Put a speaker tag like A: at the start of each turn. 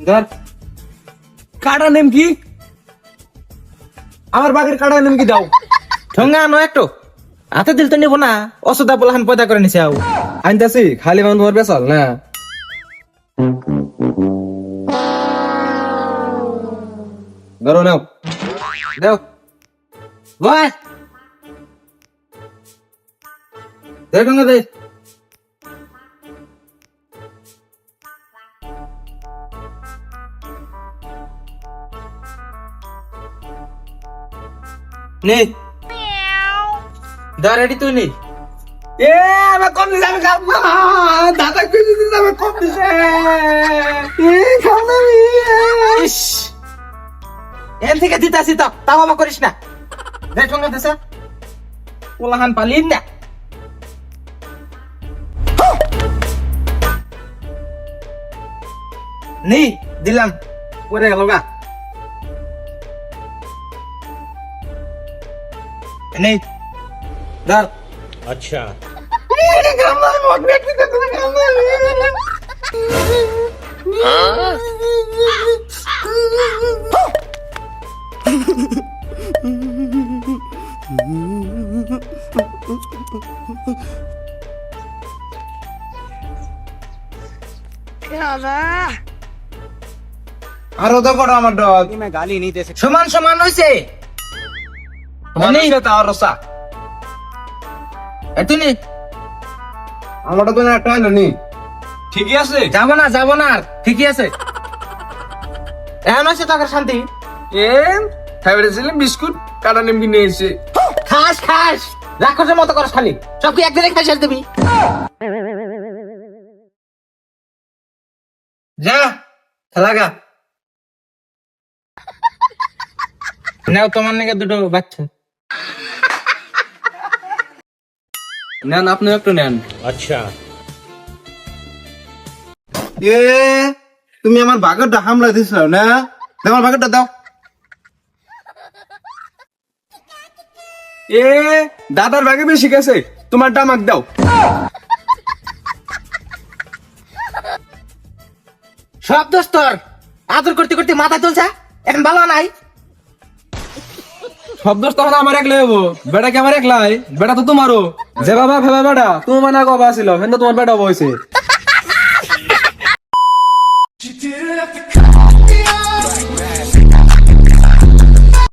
A: ধর কাটা নেম কি আমার বাঘের কাটা নেম কি দাও
B: ঠঙ্গা আনো একটু হাতে দিল তো নিব না অসুদা বলাহান পয়দা করে নিছে আও
A: আনতাছি খালি মান তোমার বেসাল না ধরো নাও দাও
B: ভাই
A: দে ঠঙ্গা দে
B: নে দা রেডি তুই নে
A: এ আমি কম দিছি আমি খাব না দাদা কই দিছিস আমি কম দিছে এ খাও না
B: ইস এন থেকে দিতাছি তো তাও আমা করিস না দে ঠঙ্গা দেছে বলাহান পালিন না নি দিলাম
A: পরে গেল গা
B: নেই ধর
C: अच्छा
A: খাম না মগ ব্যক্তি তুমি খাম না আরো তো করো আমার ডগ
B: সমান সমান হইছে
A: মানে এটা আর রসা
B: তুই নি
A: আমারটা তো একটা হলো নি ঠিকই আছে
B: যাব না আর ঠিকই আছে এখন আছে তোর শান্তি
A: এ খাইবেছিলাম বিস্কুট কাটা নিমকি নিয়ে এসে
B: খাস খাস রাক্ষসের মতো করস খালি সব কি একদিনে খাই শেষ দিবি
A: যা খেলাগা
B: নাও তোমার নাকি দুটো বাচ্চা
A: নেন আপনি একটু নেন
C: अच्छा
A: এ তুমি আমার বাগরটা হামলা দিছিল না দাও আমার বাগরটা দাও এ দাদার বাগে বেশি গেছে তোমার ডামাক দাও
B: সব দোষ তোর আদর করতে করতে মাথা তুলছা এখন ভালো নাই
A: সব দোষ তখন আমার একলাই হবো বেটা কি আমার একলাই বেটা তো তোমারও যে বাবা ভেবা বেটা তোমার না কবা ছিল হেন তোমার বেটা বইছে